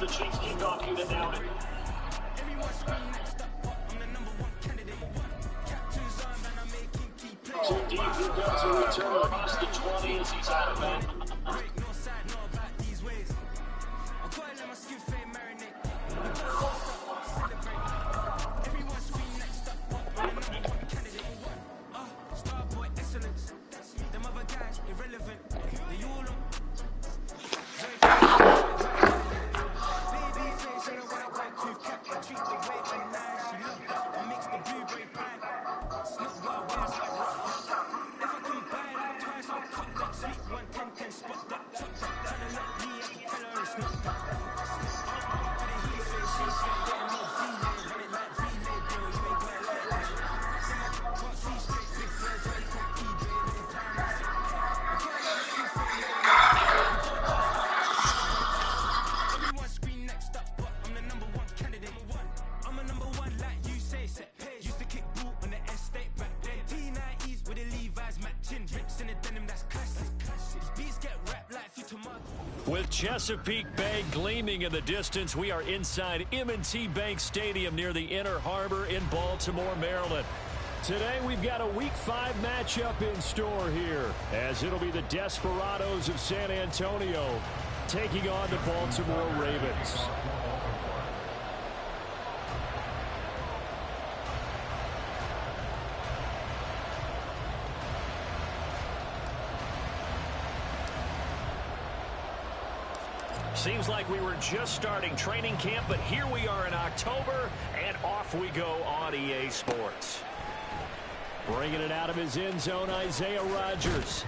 the Chiefs kickoff unit now. Too deep, here comes a return across the 20 as he's out of it. With Chesapeake Bay gleaming in the distance, we are inside M&T Bank Stadium near the Inner Harbor in Baltimore, Maryland. Today we've got a Week 5 matchup in store here, as it'll be the Desperados of San Antonio taking on the Baltimore Ravens. Seems like we were just starting training camp, but here we are in October, and off we go on EA Sports. Bringing it out of his end zone, Isaiah Rodgers.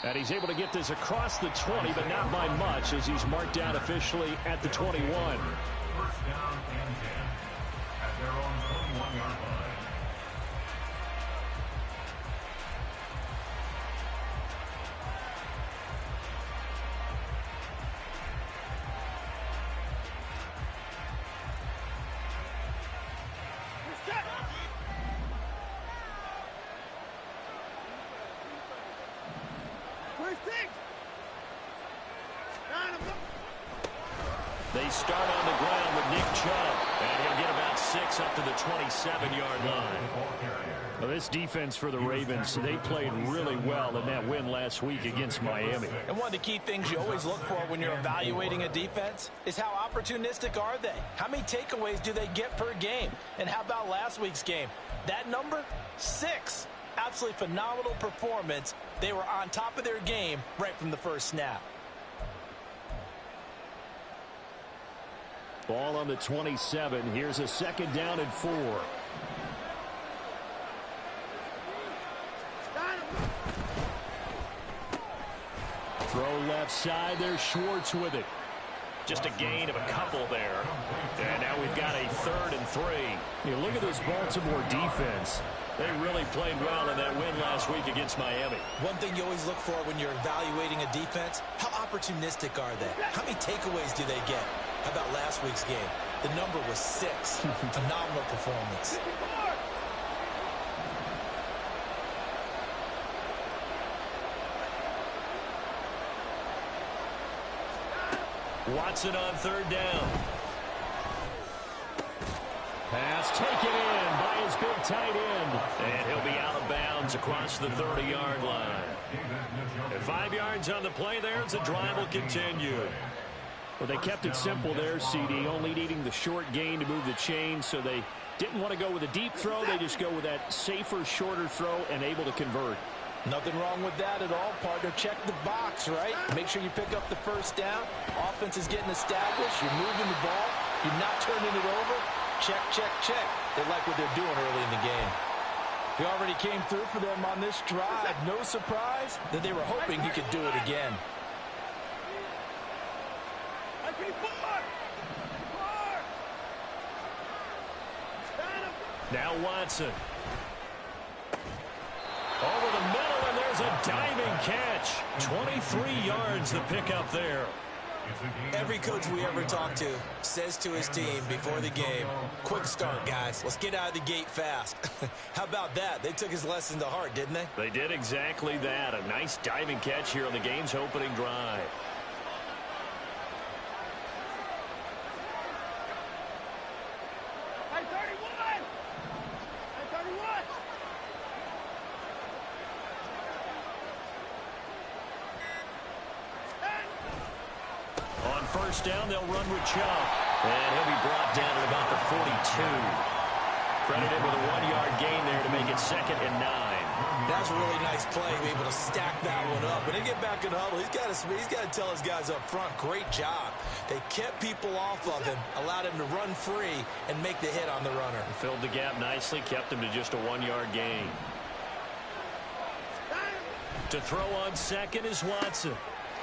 And he's able to get this across the 20, but not by much, as he's marked down officially at the 21. First down and 10 at their own 21-yard line. They start on the ground with Nick Chubb, and he'll get about 6 up to the 27-yard line. Well, this defense for the Ravens, they played really well in that win last week against Miami. And one of the key things you always look for when you're evaluating a defense is how opportunistic are they? How many takeaways do they get per game? And how about last week's game? That number? 6. Absolutely phenomenal performance. They were on top of their game right from the first snap. Ball on the 27. Here's a 2nd down and 4. Throw left side. There's Schwartz with it. Just a gain of a couple there. And now we've got a 3rd and 3. You look at this Baltimore defense. They really played well in that win last week against Miami. One thing you always look for when you're evaluating a defense, how opportunistic are they? How many takeaways do they get? How about last week's game? The number was 6. Phenomenal performance. Watson on 3rd down. Pass taken in by his big tight end. And he'll be out of bounds across the 30-yard line. And 5 yards on the play there as the drive will continue. Well, they kept it simple there, CD, only needing the short gain to move the chain, so they didn't want to go with a deep throw. They just go with that safer, shorter throw and able to convert. Nothing wrong with that at all, partner. Check the box, right? Make sure you pick up the 1st down. Offense is getting established. You're moving the ball. You're not turning it over. Check, check, check. They like what they're doing early in the game. He already came through for them on this drive. No surprise that they were hoping he could do it again. Now Watson. Over the middle, and there's a diving catch. 23 yards the pickup there. Every coach we ever talk to says to his team before the game, quick start, guys. Let's get out of the gate fast. How about that? They took his lesson to heart, didn't they? They did exactly that. A nice diving catch here on the game's opening drive. first down. They'll run with Chubb. And he'll be brought down at about the 42. Credited with a 1-yard gain there to make it 2nd and 9. That's a really nice play, be able to stack that one up. When they get back in the huddle, he's got to tell his guys up front, great job. They kept people off of him, allowed him to run free and make the hit on the runner. Filled the gap nicely, kept him to just a 1-yard gain. To throw on second is Watson.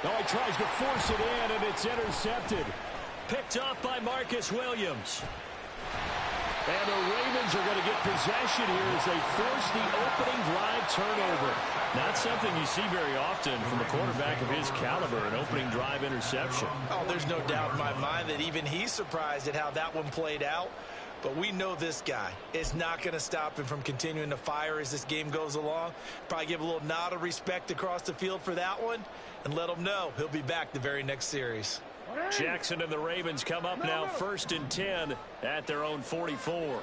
Oh, he tries to force it in, and it's intercepted. Picked up by Marcus Williams. And the Ravens are going to get possession here as they force the opening drive turnover. Not something you see very often from a quarterback of his caliber, an opening drive interception. Oh, there's no doubt in my mind that even he's surprised at how that one played out. But we know this guy is not going to stop him from continuing to fire as this game goes along. Probably give a little nod of respect across the field for that one and let him know he'll be back the very next series. Jackson and the Ravens come up now 1st and 10 at their own 44.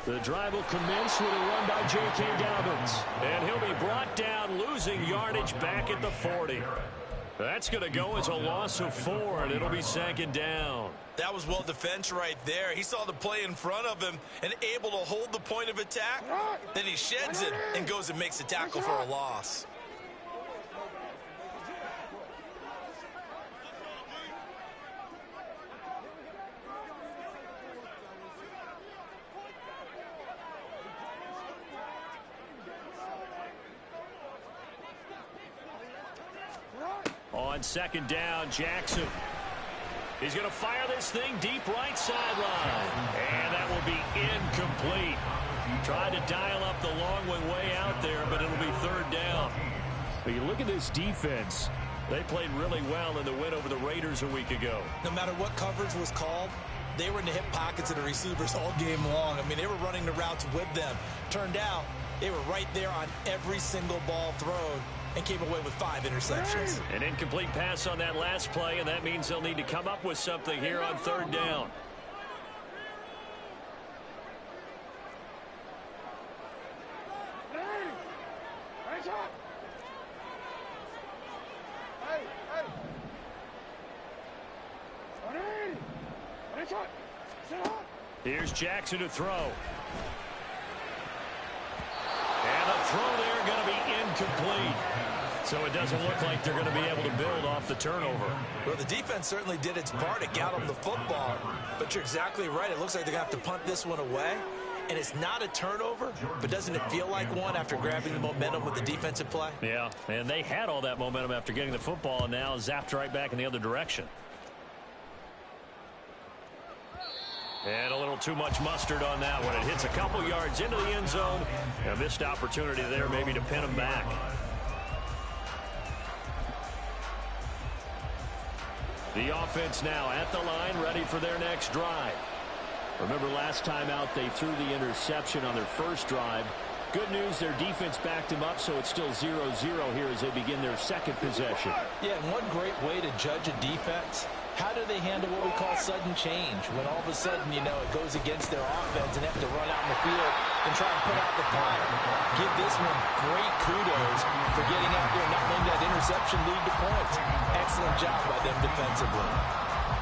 The drive will commence with a run by J.K. Dobbins. And he'll be brought down, losing yardage back at the 40. That's going to go as a loss of 4, and it'll be 2nd down. That was well defense right there. He saw the play in front of him and able to hold the point of attack. Then he sheds it and goes and makes a tackle for a loss. On 2nd down, Jackson. He's going to fire this thing deep right sideline. And that will be incomplete. Tried to dial up the long one way out there, but it'll be 3rd down. But you look at this defense. They played really well in the win over the Raiders a week ago. No matter what coverage was called, they were in the hip pockets of the receivers all game long. I mean, they were running the routes with them. Turned out, they were right there on every single ball thrown and came away with 5 interceptions. An incomplete pass on that last play, and that means they'll need to come up with something here on 3rd down. Here's Jackson to throw. And a throw there going to be incomplete. So it doesn't look like they're going to be able to build off the turnover. Well, the defense certainly did its part to get them the football. But you're exactly right. It looks like they're going to have to punt this one away. And it's not a turnover, but doesn't it feel like one after grabbing the momentum with the defensive play? Yeah, and they had all that momentum after getting the football, and now zapped right back in the other direction. And a little too much mustard on that one. It hits a couple yards into the end zone. A missed opportunity there maybe to pin them back. The offense now at the line, ready for their next drive. Remember last time out they threw the interception on their first drive. Good news, their defense backed them up, so it's still 0-0 here as they begin their second possession. Yeah, and one great way to judge a defense, how do they handle what we call sudden change? When all of a sudden, you know, it goes against their offense and they have to run out in the field and try and put out the fire. Give this one great kudos for getting out there and not letting that interception lead to points. Excellent job by them defensively.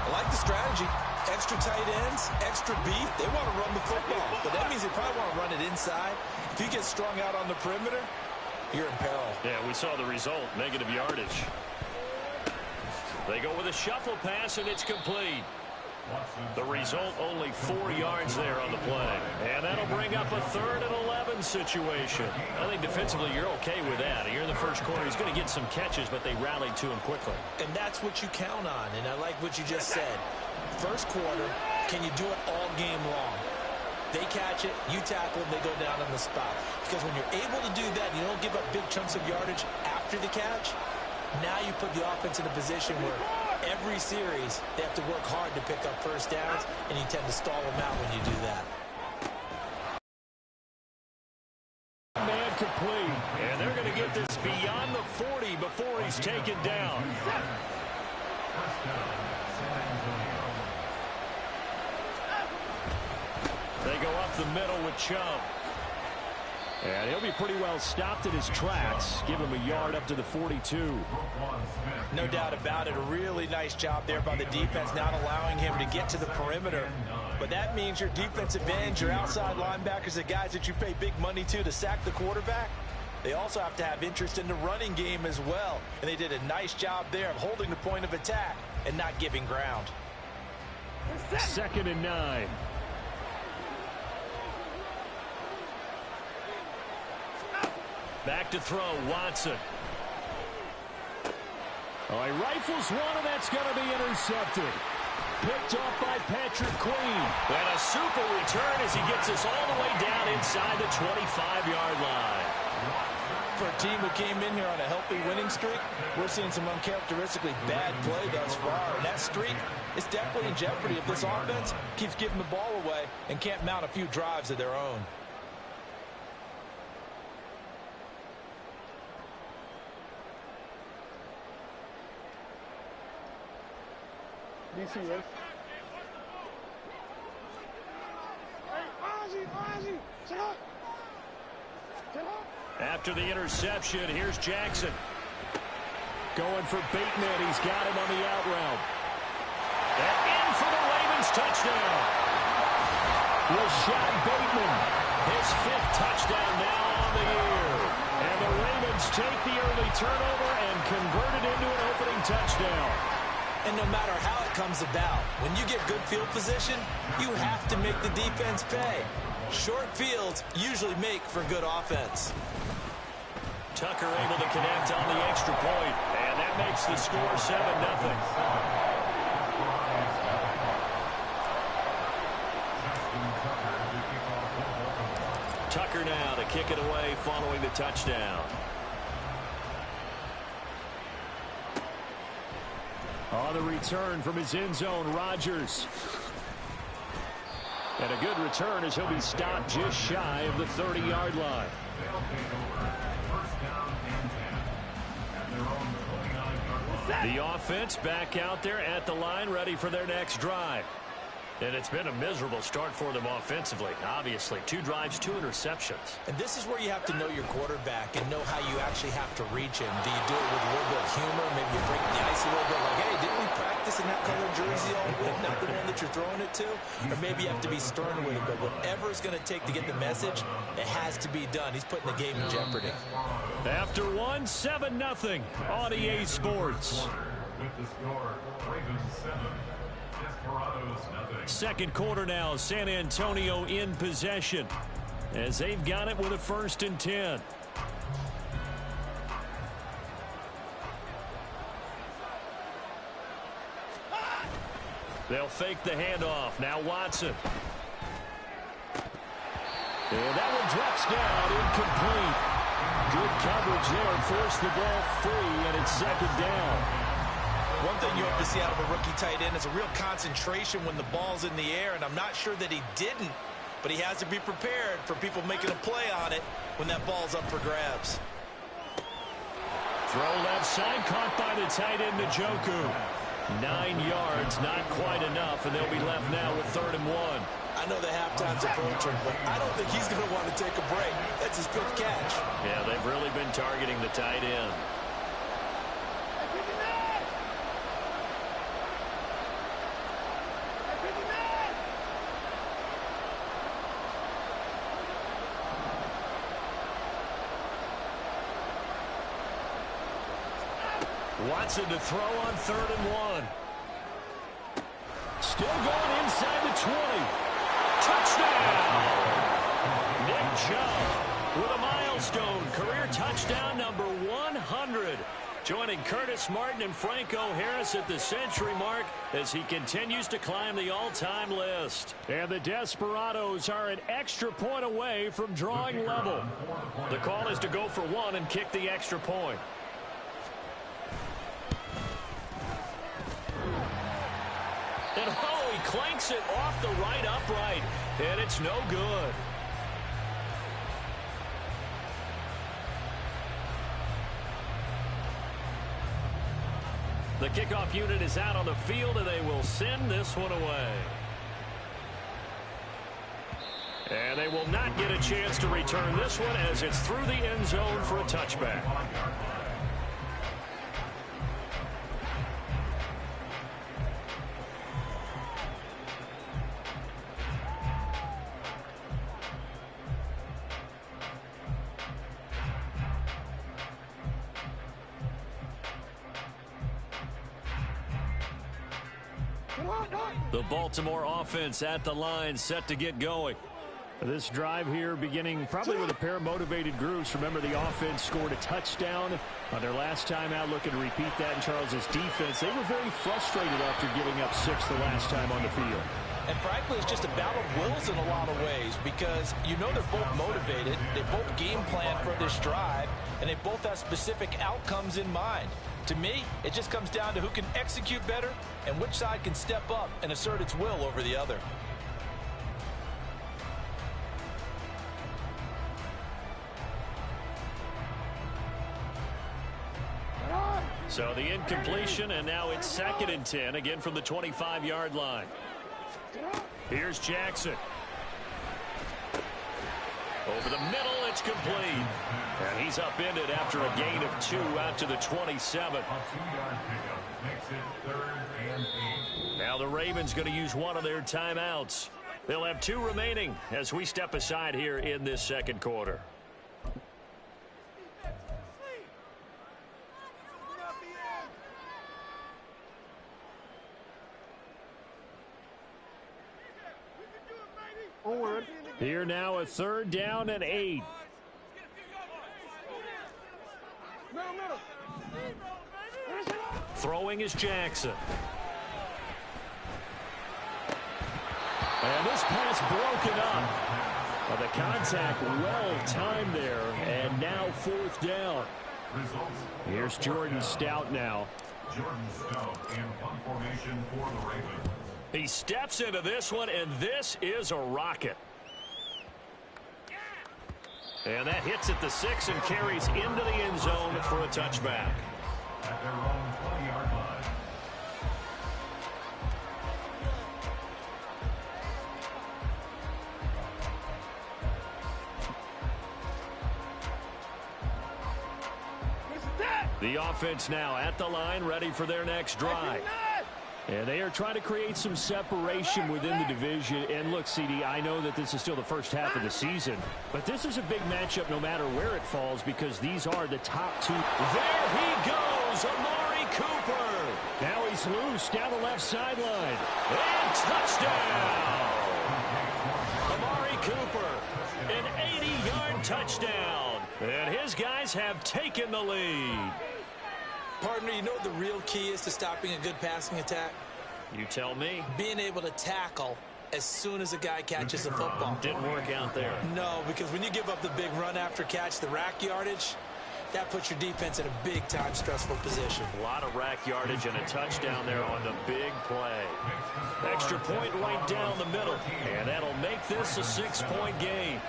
I like the strategy. Extra tight ends, extra beef. They want to run the football, but that means they probably want to run it inside. If you get strung out on the perimeter, you're in peril. Yeah, we saw the result, negative yardage. They go with a shuffle pass, and it's complete. The result, only 4 yards there on the play. And that'll bring up a 3rd and 11 situation. I think defensively you're okay with that. Here in the first quarter, he's going to get some catches, but they rallied to him quickly. And that's what you count on, and I like what you just said. First quarter, can you do it all game long? They catch it, you tackle, they go down on the spot. Because when you're able to do that, you don't give up big chunks of yardage after the catch. Now you put the offense in a position where every series they have to work hard to pick up first downs, and you tend to stall them out when you do that. Man complete. And they're going to get this beyond the 40 before he's taken down. They go up the middle with Chubb. And he'll be pretty well stopped in his tracks. Give him a yard up to the 42. No doubt about it. A really nice job there by the defense, not allowing him to get to the perimeter. But that means your defensive ends, your outside linebackers, the guys that you pay big money to sack the quarterback, they also have to have interest in the running game as well. And they did a nice job there of holding the point of attack and not giving ground. 2nd and 9. Back to throw, Watson. Oh, he rifles one, and that's going to be intercepted. Picked off by Patrick Queen. And a super return as he gets us all the way down inside the 25-yard line. For a team who came in here on a healthy winning streak, we're seeing some uncharacteristically bad play thus far. And that streak is definitely in jeopardy if this offense keeps giving the ball away and can't mount a few drives of their own. After the interception, here's Jackson. Going for Bateman. He's got him on the out route. And in for the Ravens touchdown. Rashad Bateman. His 5th touchdown now on the year. And the Ravens take the early turnover and convert it into an opening touchdown. And no matter how it comes about, when you get good field position, you have to make the defense pay. Short fields usually make for good offense. Tucker able to connect on the extra point, and that makes the score 7-0. Tucker now to kick it away following the touchdown. On the return from his end zone, Rodgers. And a good return as he'll be stopped just shy of the 30-yard line. The offense back out there at the line, ready for their next drive. And it's been a miserable start for them offensively. Obviously, 2 drives, 2 interceptions. And this is where you have to know your quarterback and know how you actually have to reach him. Do you do it with a little bit of humor? Maybe you break the ice a little bit like, hey, didn't we practice in that color jersey all week, not the one that you're throwing it to? Or maybe you have to be stern with it. But whatever it's going to take to get the message, it has to be done. He's putting the game in jeopardy. After 1, 7-0 on EA Sports. With the score, Ravens 7, Desperados 0. 2nd quarter now, San Antonio in possession as they've got it with a 1st and 10. They'll fake the handoff. Now Watson. And that one drops down, incomplete. Good coverage there, forced the ball free, and it's 2nd down. One thing you hope to see out of a rookie tight end is a real concentration when the ball's in the air, and I'm not sure that he didn't, but he has to be prepared for people making a play on it when that ball's up for grabs. Throw left side, caught by the tight end, Njoku. 9 yards, not quite enough, and they'll be left now with 3rd and 1. I know the halftime's approaching, but I don't think he's going to want to take a break. That's his 5th catch. Yeah, they've really been targeting the tight end. Watson to throw on 3rd and 1. Still going inside the 20. Touchdown! Nick Chubb with a milestone career touchdown number 100. Joining Curtis Martin and Franco Harris at the century mark as he continues to climb the all-time list. And the Desperados are an extra point away from drawing level. The call is to go for 1 and kick the extra point. And oh, he clanks it off the right upright, and it's no good. The kickoff unit is out on the field, and they will send this one away. And they will not get a chance to return this one as it's through the end zone for a touchback. The Baltimore offense at the line, set to get going. This drive here beginning probably with a pair of motivated groups. Remember, the offense scored a touchdown on their last time out, looking to repeat that in Charles's defense. They were very frustrated after giving up 6 the last time on the field. And frankly, it's just a battle of wills in a lot of ways because you know they're both motivated. They both game plan for this drive, and they both have specific outcomes in mind. To me, it just comes down to who can execute better and which side can step up and assert its will over the other. So the incompletion, and now it's 2nd and 10, again from the 25-yard line. Here's Jackson. Over the middle, it's complete. And he's upended after a gain of 2 out to the 27. A 2-yard pickup makes it 3rd and 8. Now the Ravens going to use one of their timeouts. They'll have 2 remaining as we step aside here in this second quarter. Here now a 3rd down and 8. Throwing is Jackson. And this pass broken up. Well, the contact well timed there, and now 4th down. Here's Jordan Stout now. Jordan Stout in punt formation for the Ravens. He steps into this one, and this is a rocket. And that hits at the 6 and carries into the end zone for a touchback. At their own 20-yard line. The offense now at the line, ready for their next drive. And they are trying to create some separation within the division. And look, CD, I know that this is still the first half of the season, but this is a big matchup no matter where it falls because these are the top 2. There he goes, Amari Cooper. Now he's loose down the left sideline. And touchdown! Amari Cooper, an 80-yard touchdown. And his guys have taken the lead. Partner, you know what the real key is to stopping a good passing attack? You tell me. Being able to tackle as soon as a guy catches the football. Didn't work out there. No, because when you give up the big run after catch, the rack yardage, that puts your defense in a big-time stressful position. A lot of rack yardage and a touchdown there on the big play. Extra point right down the middle, and that'll make this a 6-point game.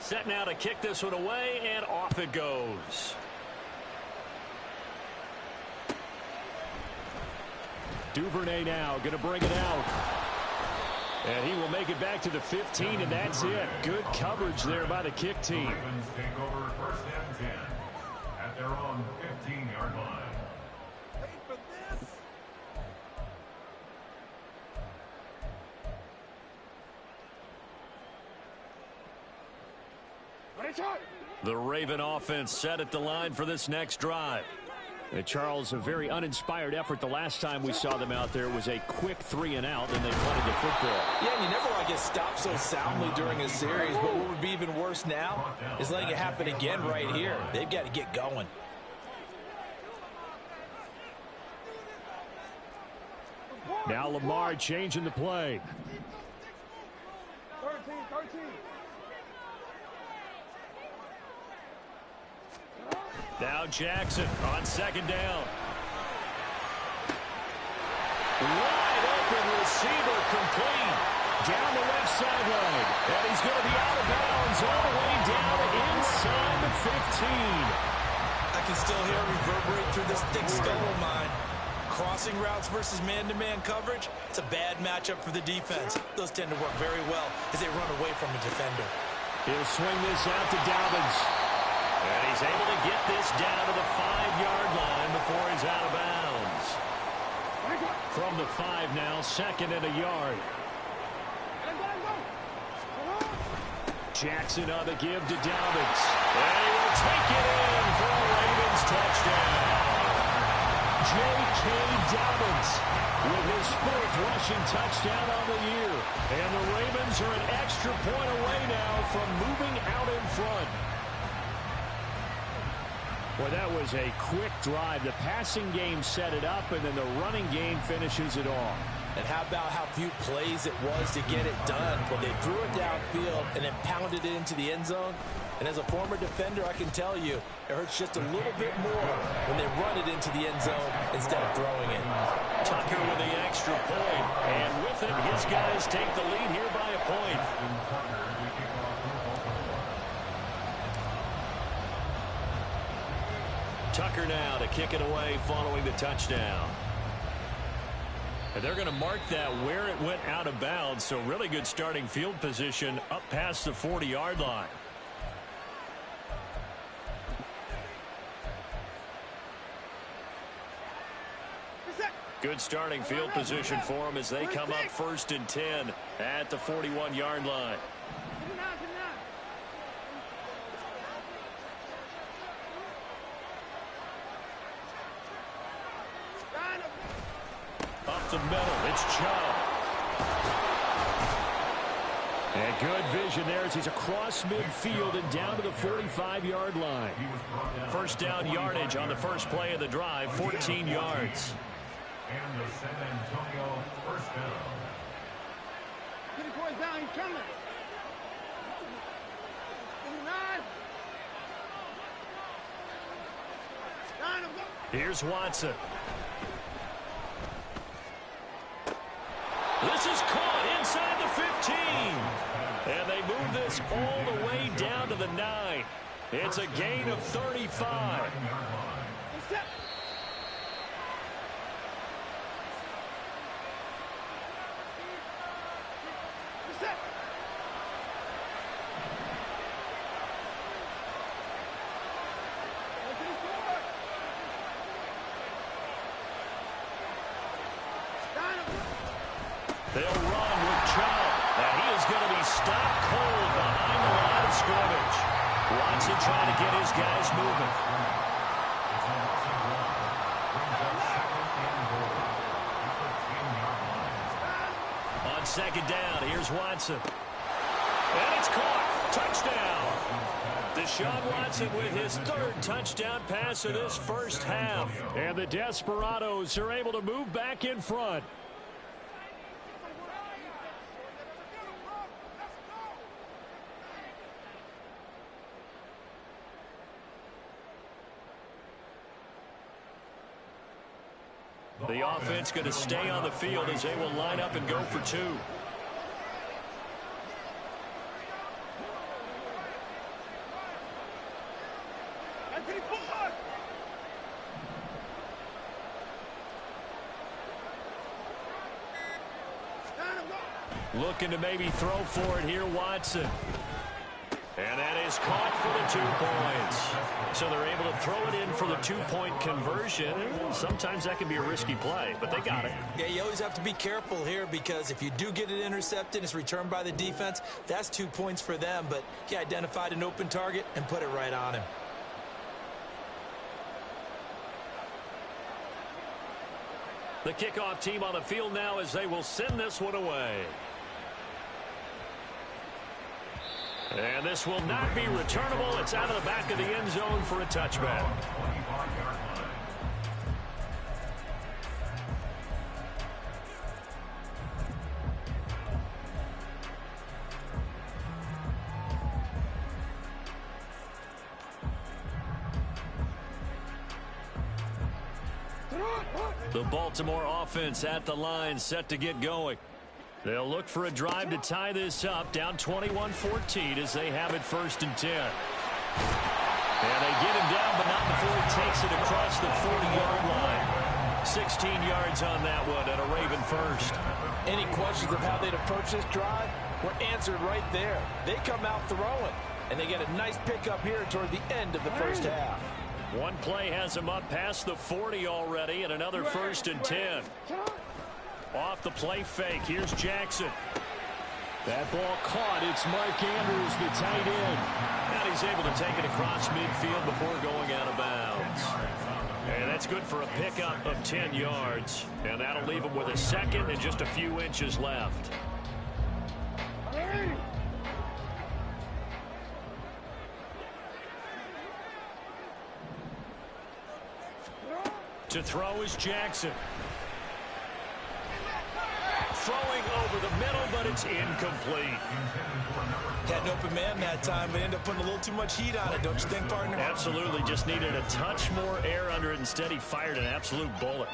Set now to kick this one away, and off it goes. Duvernay now going to bring it out. And he will make it back to the 15, and that's it. Good coverage there by the kick team. Ravens take over 1st and 10 at their own 15-yard line. The Raven offense set at the line for this next drive. And Charles, a very uninspired effort. The last time we saw them out there was a quick 3 and out, and they punted the football. Yeah, and you never want to get stopped so soundly during a series, but what would be even worse now is letting it happen again right here. They've got to get going. Now Lamar changing the play. 13. Now Jackson on 2nd down. Wide open receiver complete. Down the left sideline. And he's going to be out of bounds all the way down inside the 15. I can still hear it reverberate through this thick skull of mine. crossing routes versus man-to-man coverage, it's a bad matchup for the defense. Those tend to work very well as they run away from a defender. He'll swing this out to Dobbins. And he's able to get this down to the 5-yard line before he's out of bounds. From the 5 now, 2nd and a yard. Jackson on the give to Dobbins. And he will take it in for a Ravens touchdown. J.K. Dobbins with his 4th rushing touchdown on the year. And the Ravens are an extra point away now from moving out in front. Well, that was a quick drive. The passing game set it up, and then the running game finishes it off. And how about how few plays it was to get it done when they threw it downfield and then pounded it into the end zone? And as a former defender, I can tell you, it hurts just a little bit more when they run it into the end zone instead of throwing it. Tucker with the extra point, and with it, his guys take the lead here by a point. Tucker now to kick it away following the touchdown. And they're going to mark that where it went out of bounds, so really good starting field position up past the 40-yard line. Good starting field position for them as they come up 1st and 10 at the 41-yard line. Up the middle, it's Chubb. And good vision there as he's across midfield and down to the 45-yard line. First down yardage on the first play of the drive, 14 yards. And the San Antonio first down. Get it, boys, down. He's coming. 9. Here's Watson. This is caught inside the 15. And they move this all the way down to the 9. It's a gain of 35. They'll run with Chubb, and he is going to be stopped cold behind the line of scrimmage. Watson trying to get his guys moving. On 2nd down, here's Watson. And it's caught. Touchdown. Deshaun Watson with his 3rd touchdown pass of this first half. And the Desperados are able to move back in front. The offense going to stay on the field as they will line up and go for 2. Looking to maybe throw for it here, Watson. And that is caught for the 2 points. So they're able to throw it in for the 2-point conversion. Sometimes that can be a risky play, but they got it. Yeah, you always have to be careful here because if you do get it intercepted, it's returned by the defense, that's 2 points for them. But he identified an open target and put it right on him. The kickoff team on the field now as they will send this one away. And this will not be returnable. It's out of the back of the end zone for a touchback. The Baltimore offense at the line set to get going. They'll look for a drive to tie this up, down 21-14 as they have it 1st and 10. And they get him down, but not before he takes it across the 40-yard line. 16 yards on that one and a Raven first. Any questions of how they'd approach this drive were answered right there. They come out throwing, and they get a nice pickup here toward the end of the first half. One play has them up past the 40 already, and another 1st and 10. Off the play fake, here's Jackson. That ball caught. It's Mark Andrews, the tight end. And he's able to take it across midfield before going out of bounds. And that's good for a pickup of 10 yards. And that'll leave him with a second and just a few inches left. To throw is Jackson. Throwing over the middle, but it's incomplete. Had an open man that time, but ended up putting a little too much heat on it, don't you think, partner? Absolutely, just needed a touch more air under it. Instead, he fired an absolute bullet.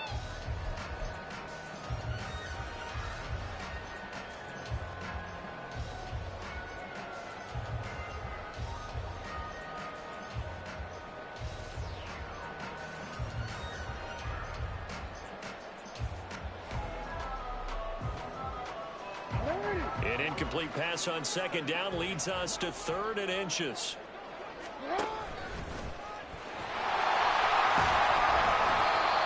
An incomplete pass on second down leads us to 3rd and inches.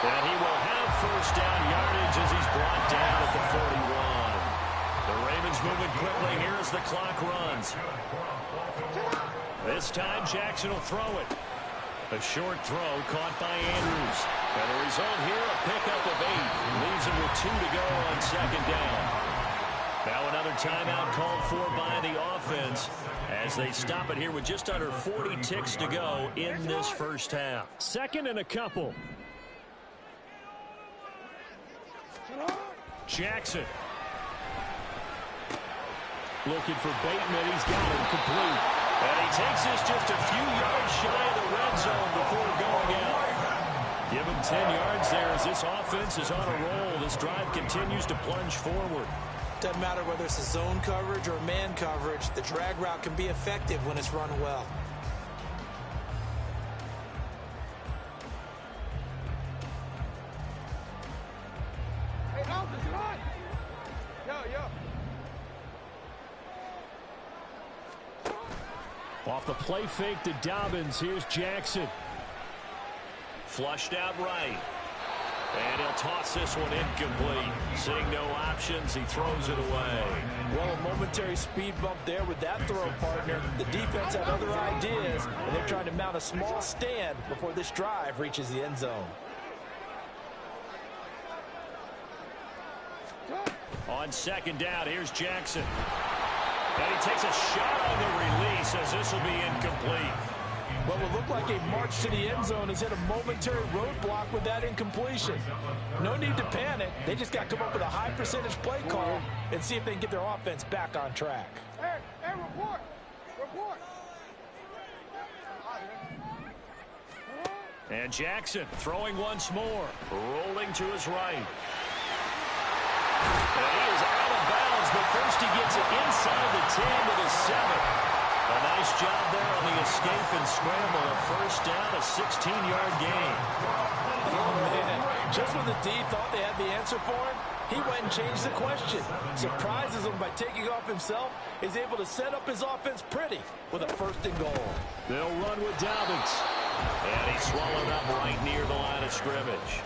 And he will have first down yardage as he's brought down at the 41. The Ravens moving quickly here as the clock runs. This time Jackson will throw it. A short throw caught by Andrews. And the result here, a pickup of 8. Leaves him with 2 to go on second down. Now another timeout called for by the offense as they stop it here with just under 40 ticks to go in this first half. 2nd and a couple. Jackson. Looking for Bateman. He's got him complete. And he takes this just a few yards shy of the red zone before going out. Give him 10 yards there as this offense is on a roll. This drive continues to plunge forward. Doesn't matter whether it's a zone coverage or man coverage, the drag route can be effective when it's run well. Hey, Elvis, run! Yo. Off the play fake to Dobbins. Here's Jackson. Flushed out right. And he'll toss this one incomplete. Seeing no options, he throws it away. Well, a momentary speed bump there with that throw, partner. The defense had other ideas, and they're trying to mount a small stand before this drive reaches the end zone. On second down, here's Jackson. And he takes a shot on the release as this will be incomplete. What will look like a march to the end zone has hit a momentary roadblock with that incompletion. No need to panic. They just got to come up with a high percentage play call and see if they can get their offense back on track. Hey, report. Report. And Jackson throwing once more. Rolling to his right. And he is out of bounds, but first he gets it inside the 10 to the 7. A nice job there on the escape and scramble. A first down, a 16-yard gain. Oh, man. Just when the D thought they had the answer for him, he went and changed the question. Surprises him by taking off himself. Is able to set up his offense pretty with a 1st and goal. They'll run with Dobbins. And he's swallowed up right near the line of scrimmage.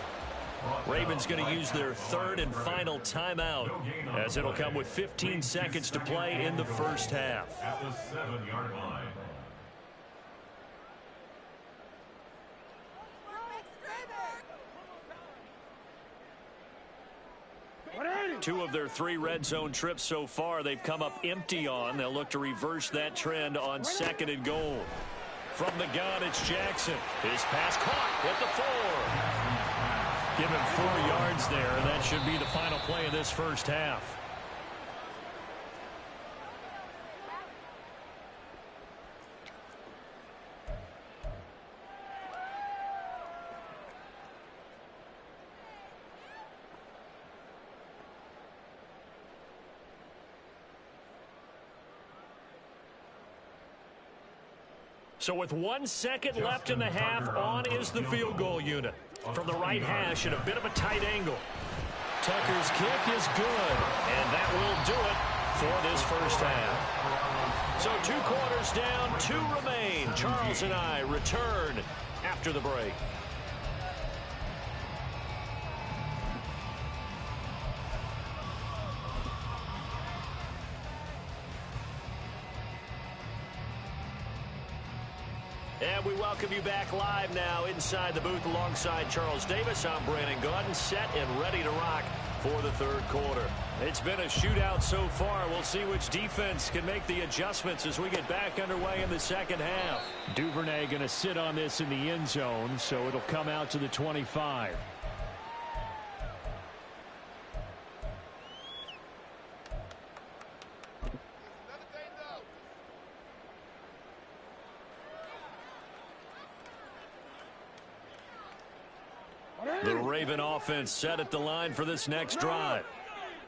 Ravens going to use their 3rd and final timeout as it'll come with 15 seconds to play in the first half. At the 7-yard line. Two of their 3 red zone trips so far they've come up empty on. They'll look to reverse that trend on 2nd and goal. From the gun, it's Jackson. His pass caught at the 4. Give him 4 yards there, and that should be the final play of this first half. So with 1 second left in the half, on is the field goal unit. From the right hash at a bit of a tight angle. Tucker's kick is good, and that will do it for this first half. So 2 quarters down, 2 remain. Charles and I return after the break. And we welcome you back live now inside the booth alongside Charles Davis. I'm Brandon Gaudin, set and ready to rock for the third quarter. It's been a shootout so far. We'll see which defense can make the adjustments as we get back underway in the second half. Duvernay going to sit on this in the end zone, so it'll come out to the 25. The Raven offense set at the line for this next drive.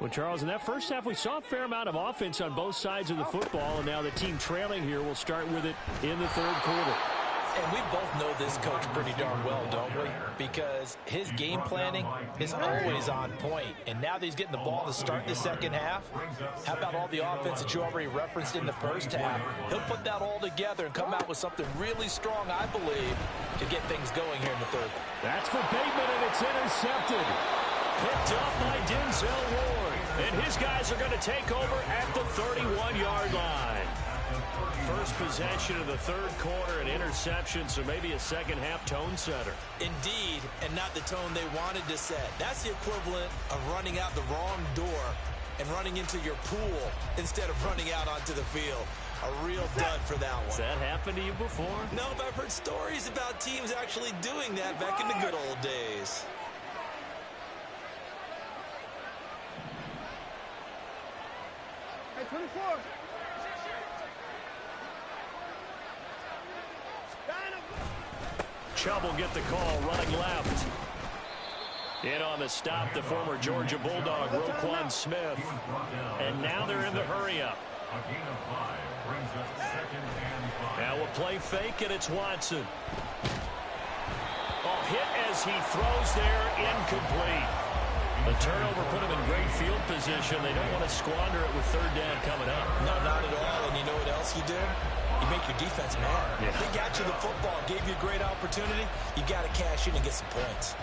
Well, Charles, in that first half, we saw a fair amount of offense on both sides of the football, and now the team trailing here will start with it in the third quarter. And we both know this coach pretty darn well, don't we? Because his game planning is always on point. And now that he's getting the ball to start the second half, how about all the offense that you already referenced in the first half? He'll put that all together and come out with something really strong, I believe, to get things going here in the third. That's for Bateman, and it's intercepted. Picked up by Denzel Ward. And his guys are going to take over at the 31-yard line. First possession of the third quarter, an interception, so maybe a second-half tone setter. Indeed, and not the tone they wanted to set. That's the equivalent of running out the wrong door and running into your pool instead of running out onto the field. A real dud for that one. Has that happened to you before? No, but I've heard stories about teams actually doing that back in the good old days. Hey, 24. Chubb will get the call running left. In on the stop, the former Georgia Bulldog, Roquan Smith. And now they're in the hurry-up. A gain of 5 brings us 2nd and 5. Now a play fake, and it's Watson. Oh, hit as he throws there, incomplete. The turnover put him in great field position. They don't want to squander it with third down coming up. No, not at all. And you know what else you do? You make your defense mad. Yeah. They got you the football, gave you a great opportunity. You got to cash in and get some points.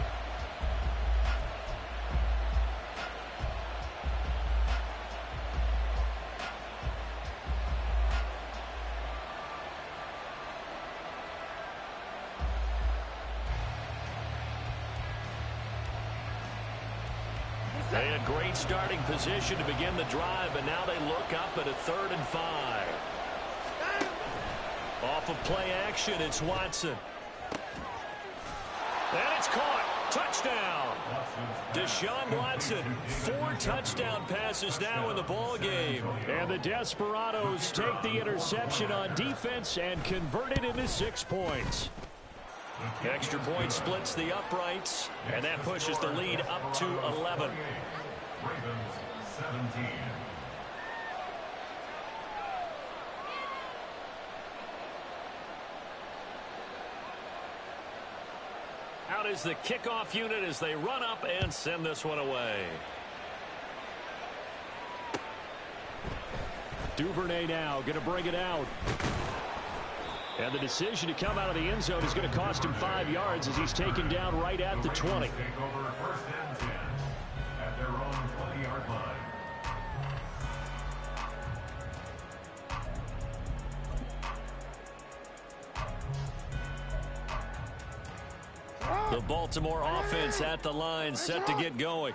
They had great starting position to begin the drive, and now they look up at a 3rd and 5. Off of play action, it's Watson. And it's caught. Touchdown. Deshaun Watson, 4 touchdown passes now in the ball game. And the Desperados take the interception on defense and convert it into 6 points. Extra point splits the uprights, and that pushes the lead up to 11. Ravens 17. Out is the kickoff unit as they run up and send this one away. Duvernay now going to bring it out. And the decision to come out of the end zone is going to cost him 5 yards as he's taken down right at the 20. Take over 1st and 10 at their own 20-yard line. The Baltimore offense at the line, set to get going.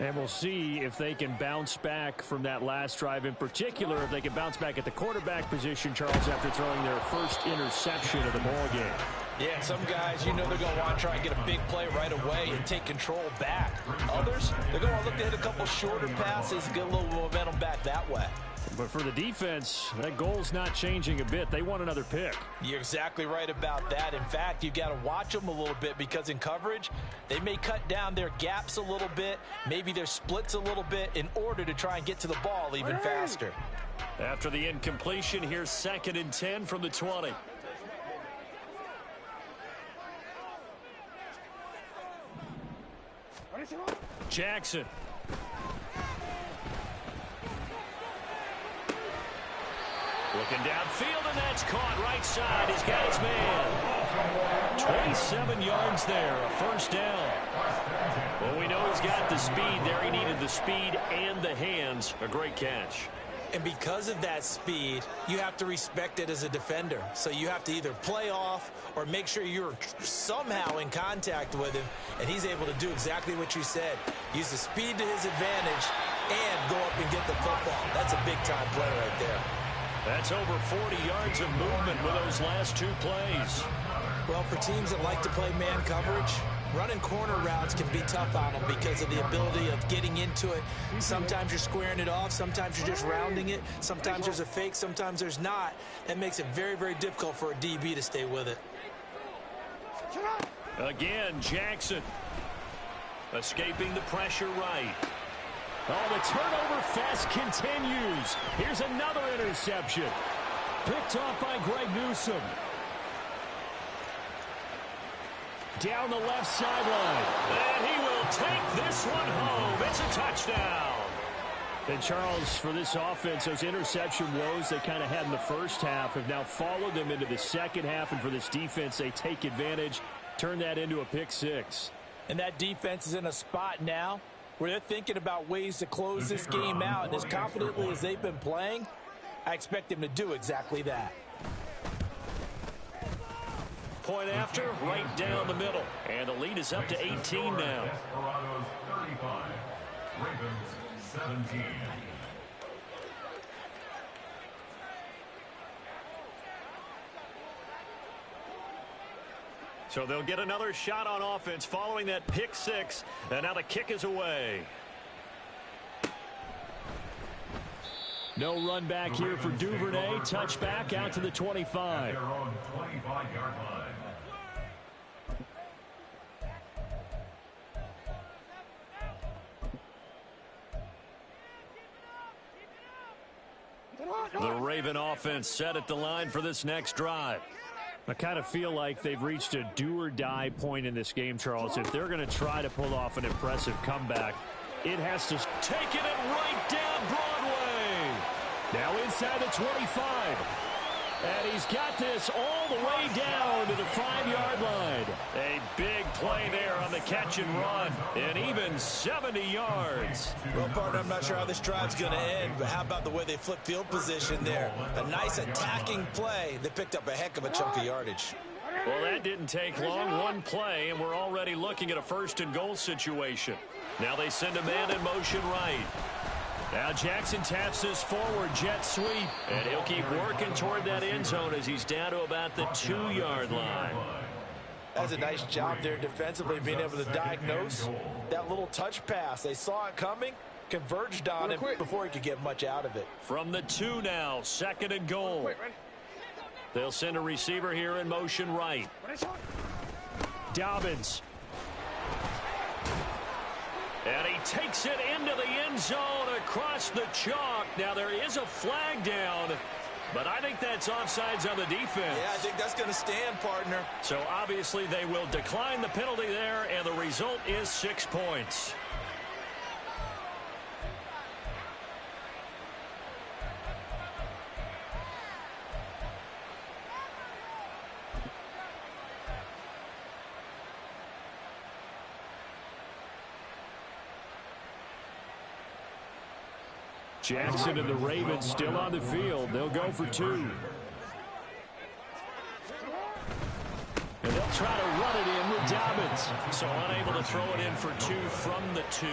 And we'll see if they can bounce back from that last drive, in particular if they can bounce back at the quarterback position, Charles, after throwing their first interception of the ball game. Yeah, some guys, you know they're going to want to try and get a big play right away and take control back. Others, they're going to look to hit a couple shorter passes and get a little momentum back that way. But for the defense, that goal's not changing a bit. They want another pick. You're exactly right about that. In fact, you've got to watch them a little bit because in coverage, they may cut down their gaps a little bit, maybe their splits a little bit in order to try and get to the ball even faster. After the incompletion, here's 2nd and 10 from the 20. Jackson. Looking downfield, and that's caught right side. He's got his man. 27 yards there, a first down. Well, we know he's got the speed there. He needed the speed and the hands. A great catch. And because of that speed, you have to respect it as a defender. So you have to either play off or make sure you're somehow in contact with him. And he's able to do exactly what you said. Use the speed to his advantage and go up and get the football. That's a big-time play right there. That's over 40 yards of movement with those last two plays. Well, for teams that like to play man coverage, running corner routes can be tough on them because of the ability of getting into it. Sometimes you're squaring it off. Sometimes you're just rounding it. Sometimes there's a fake. Sometimes there's not. That makes it very, very difficult for a DB to stay with it. Again, Jackson escaping the pressure right. Oh, the turnover fest continues. Here's another interception. Picked off by Greg Newsome. Down the left sideline. And he will take this one home. It's a touchdown. And Charles, for this offense, those interception woes they kind of had in the first half have now followed them into the second half. And for this defense, they take advantage, turn that into a pick six. And that defense is in a spot now where they're thinking about ways to close this game out. And as confidently as they've been playing, I expect them to do exactly that. Point after, right down the middle. And the lead is up to 18 now. Desperados 35, Ravens 17. So they'll get another shot on offense following that pick six. And now the kick is away. No run back here for Duvernay. Touchback out to the 25. Their own 25-yard line. The Raven offense set at the line for this next drive. I kind of feel like they've reached a do-or-die point in this game, Charles. If they're going to try to pull off an impressive comeback, it has to take it right down Broadway. Now inside the 25. And he's got this all the way down to the 5-yard line. A big play there on the catch and run. And even 70 yards. Well, partner, I'm not sure how this drive's going to end, but how about the way they flip field position there? A nice attacking play. They picked up a heck of a chunk of yardage. Well, that didn't take long. One play, and we're already looking at a first and goal situation. Now they send a man in motion right. Now Jackson taps his forward jet sweep, and he'll keep working toward that end zone as he's down to about the 2-yard line. That's a nice job there defensively, being able to diagnose that little touch pass. They saw it coming, converged on him before he could get much out of it. From the 2 now, second and goal. They'll send a receiver here in motion right. Dobbins. And he takes it into the end zone across the chalk. Now there is a flag down, but I think that's offsides on the defense. Yeah, I think that's going to stand, partner. So obviously they will decline the penalty there, and the result is 6 points. Jackson and the Ravens still on the field. They'll go for 2. And they'll try to run it in with Dobbins. So unable to throw it in for 2 from the 2.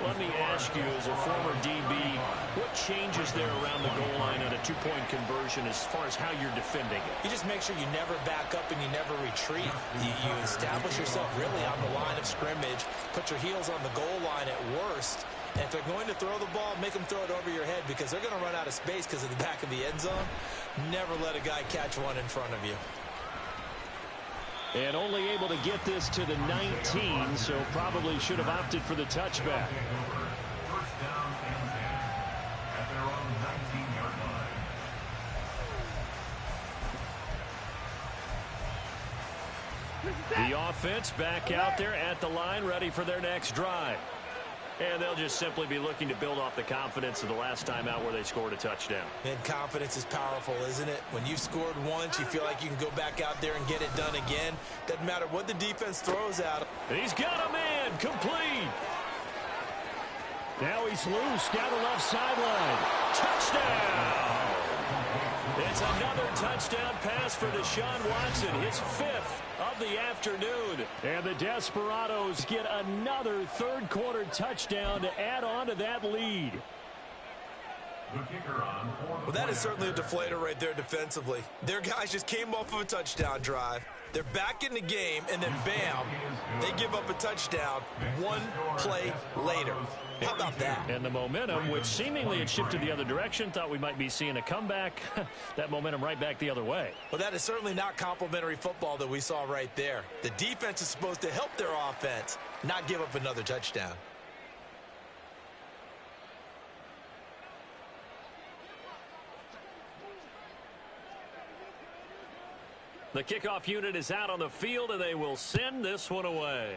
Let me ask you, as a former DB, what changes there around the goal line on a 2-point conversion as far as how you're defending it? You just make sure you never back up and you never retreat. You establish yourself really on the line of scrimmage. Put your heels on the goal line at worst. And if they're going to throw the ball, make them throw it over your head because they're going to run out of space because of the back of the end zone. Never let a guy catch one in front of you. And only able to get this to the 19, so probably should have opted for the touchback. First down and 10 at their own 19-yard line. The offense back out there at the line, ready for their next drive. And they'll just simply be looking to build off the confidence of the last time out where they scored a touchdown. And confidence is powerful, isn't it? When you've scored once, you feel like you can go back out there and get it done again. Doesn't matter what the defense throws at him. He's got a man, complete. Now he's loose down the left sideline. Touchdown! It's another touchdown pass for Deshaun Watson, his 5th of the afternoon. And the Desperados get another third-quarter touchdown to add on to that lead. Well, that is certainly a deflator right there defensively. Their guys just came off of a touchdown drive. They're back in the game, and then bam, they give up a touchdown one play later. How about that? And the momentum, which seemingly had shifted the other direction, thought we might be seeing a comeback. That momentum right back the other way. Well, that is certainly not complimentary football that we saw right there. The defense is supposed to help their offense, not give up another touchdown. The kickoff unit is out on the field, and they will send this one away.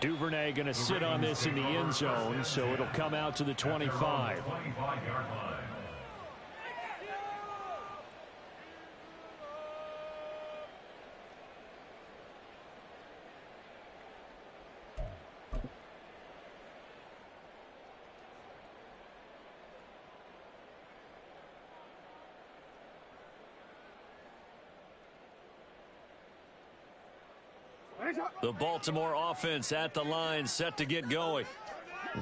Duvernay going to sit on this in the end zone, so it'll come out to the 25. The Baltimore offense at the line, set to get going.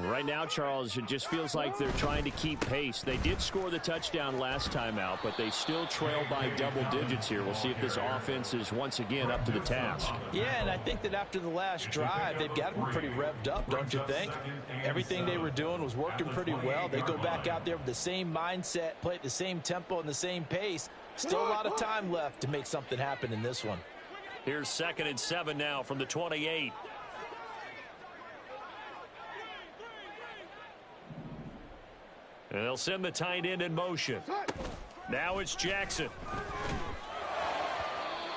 Right now, Charles, it just feels like they're trying to keep pace. They did score the touchdown last time out, but they still trail by double digits here. We'll see if this offense is once again up to the task. Yeah, and I think that after the last drive, they've got to be pretty revved up, don't you think? Everything they were doing was working pretty well. They go back out there with the same mindset, play at the same tempo and the same pace. Still a lot of time left to make something happen in this one. Here's 2nd and 7 now from the 28. And they'll send the tight end in motion. Now it's Jackson.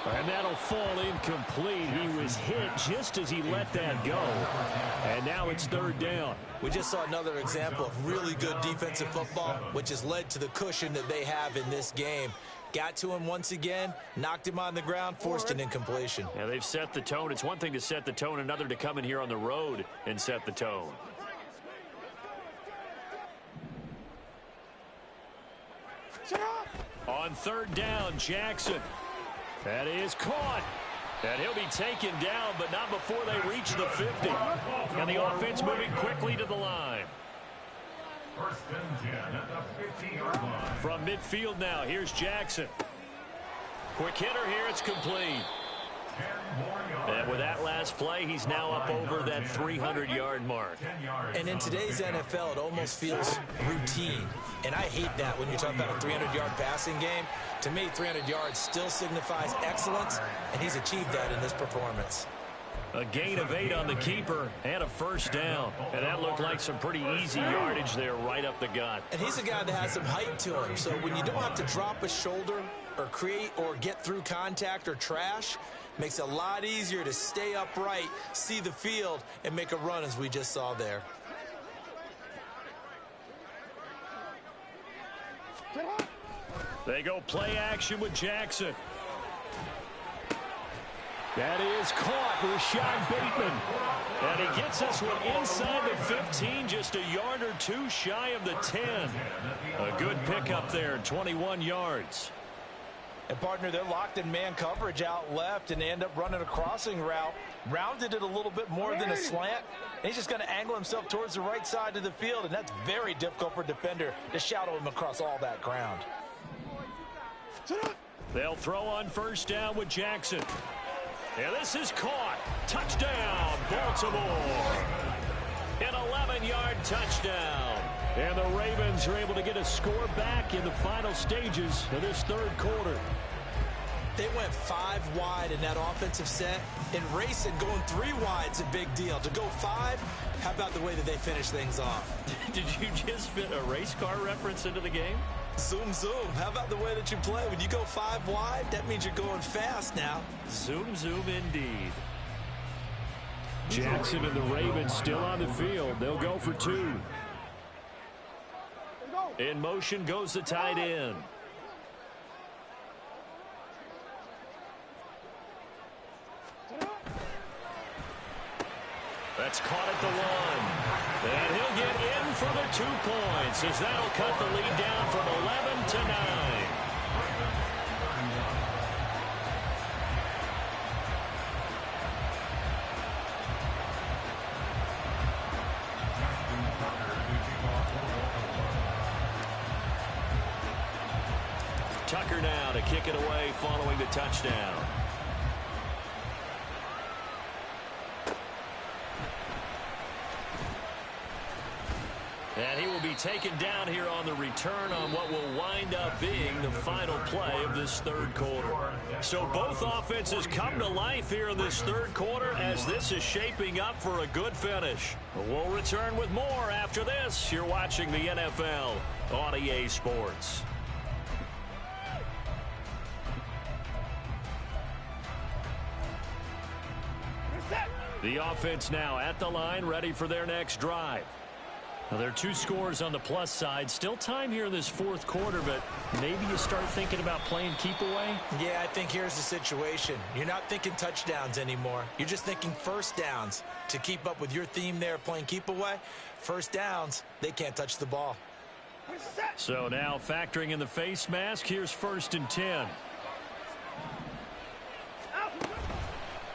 And that'll fall incomplete. He was hit just as he let that go. And now it's 3rd down. We just saw another example of really good defensive football, which has led to the cushion that they have in this game. Got to him once again, knocked him on the ground, forced an incompletion. Yeah, they've set the tone. It's one thing to set the tone, another to come in here on the road and set the tone. On 3rd down, Jackson. That is caught. And he'll be taken down, but not before they reach the 50. And the offense moving quickly to the line. 1st and 10 at the 50-yard line. From midfield now, here's Jackson. Quick hitter here, it's complete. And with that last play, he's now up over that 300-yard mark. And in today's NFL, it almost feels routine. And I hate that when you talk about a 300-yard passing game. To me, 300 yards still signifies excellence, and he's achieved that in this performance. A gain of 8 on the keeper and a 1st down. And that looked like some pretty easy yardage there right up the gut. And he's a guy that has some height to him. So when you don't have to drop a shoulder or create or get through contact or trash, makes it a lot easier to stay upright, see the field, and make a run as we just saw there. They go play action with Jackson. That is caught, Rashad Bateman. And he gets this one inside the 15, just a yard or two shy of the 10. A good pickup there, 21 yards. And, partner, they're locked in man coverage out left, and they end up running a crossing route. Rounded it a little bit more than a slant. And he's just going to angle himself towards the right side of the field, and that's very difficult for a defender to shadow him across all that ground. They'll throw on 1st down with Jackson. And this is caught. Touchdown, Baltimore. An 11-yard touchdown. And the Ravens are able to get a score back in the final stages of this 3rd quarter. They went 5 wide in that offensive set. And racing, going 3 wide is a big deal. To go 5, how about the way that they finish things off? Did you just fit a race car reference into the game? Zoom, zoom. How about the way that you play? When you go 5 wide, that means you're going fast now. Zoom, zoom indeed. Jackson and the Ravens still on the field. They'll go for 2. In motion goes the tight end. That's caught at the 1. And he'll get in for the 2 points as that'll cut the lead down from 11 to 9. Tucker now to kick it away following the touchdown. And he will be taken down here on the return on what will wind up being the final play of this 3rd quarter. So both offenses come to life here in this 3rd quarter as this is shaping up for a good finish. We'll return with more after this. You're watching the NFL on EA Sports. The offense now at the line, ready for their next drive. Now, there are 2 scores on the plus side. Still time here in this 4th quarter, but maybe you start thinking about playing keep away? Yeah, I think here's the situation. You're not thinking touchdowns anymore. You're just thinking first downs. To keep up with your theme there, playing keep away, first downs, they can't touch the ball. So now factoring in the face mask, here's 1st and 10.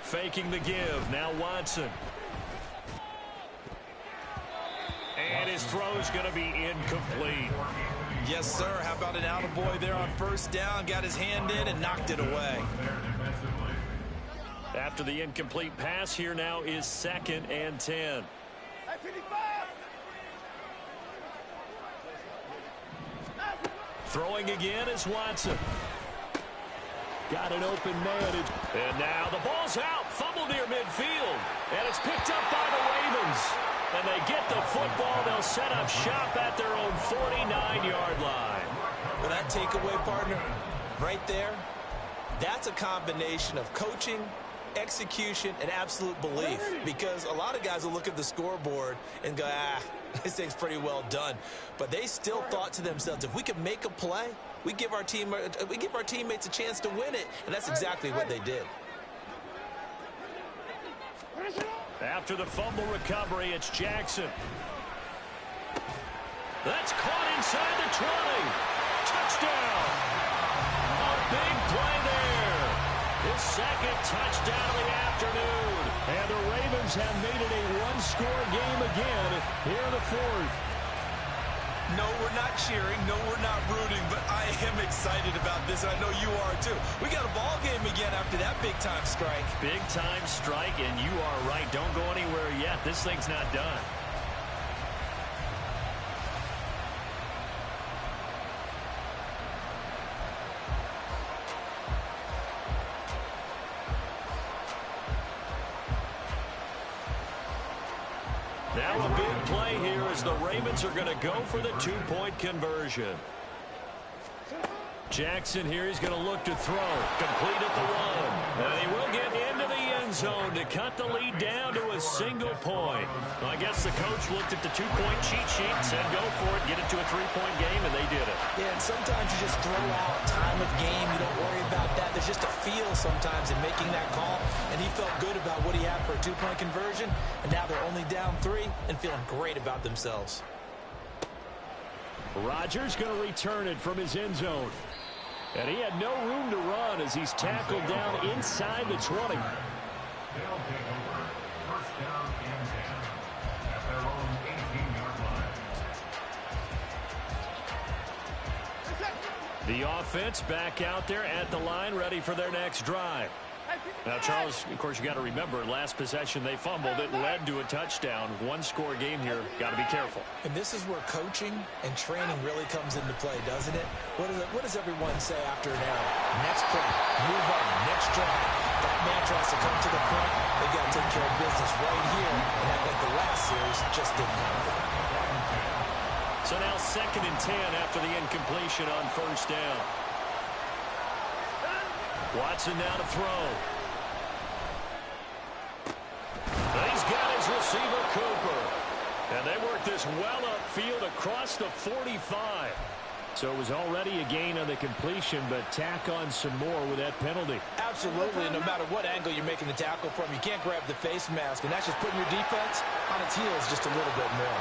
Faking the give. Now Watson. And his throw's going to be incomplete. Yes, sir. How about an attaboy there on first down? Got his hand in and knocked it away. After the incomplete pass, here now is 2nd and 10. Throwing again is Watson. Got an open man. And now the ball's out. Fumble near midfield. And it's picked up by the Ravens. And they get the football. They'll set up shop at their own 49-yard line. Well, that takeaway, partner, right there, that's a combination of coaching, execution, and absolute belief. Because a lot of guys will look at the scoreboard and go, this thing's pretty well done. But they still thought to themselves, if we can make a play, we give our teammates a chance to win it. And that's exactly what they did. After the fumble recovery, it's Jackson. That's caught inside the 20. Touchdown. A big play there. His 2nd touchdown of the afternoon. And the Ravens have made it a 1-score game again here in the 4th. No, we're not cheering. No, we're not rooting. But I am excited about this. I know you are, too. We got a ball game again after that big-time strike. Big-time strike, and you are right. Don't go anywhere yet. This thing's not done. Now a big play here as the Ravens are going to go for the 2-point conversion. Jackson here, he's going to look to throw. Complete at the 1. And he will get into the end zone to cut the lead down to a single point. Well, I guess the coach looked at the 2-point cheat sheet and said go for it, get it to a 3-point game, and they did it. Yeah, and sometimes you just throw out time of game. You don't worry about that. There's just a feel sometimes in making that call, and he felt good about what he had for a 2-point conversion, and now they're only down 3 and feeling great about themselves. Rodgers going to return it from his end zone. And he had no room to run as he's tackled down inside the 20. They'll take over. First down and 10 at their own 18-yard line. The offense back out there at the line, ready for their next drive. Now, Charles, of course, you got to remember, last possession they fumbled. It led to a touchdown. 1-score game here. Got to be careful. And this is where coaching and training really comes into play, doesn't it? What does everyone say after an error? Next play, move on, next drive. That man tries to come to the front. They got to take care of business right here. And act like the last series just didn't happen. So now 2nd and 10 after the incompletion on first down. Watson now to throw. He's got And they work this well upfield across the 45. So it was already a gain on the completion, but tack on some more with that penalty. Absolutely, and no matter what angle you're making the tackle from, you can't grab the face mask, and that's just putting your defense on its heels just a little bit more.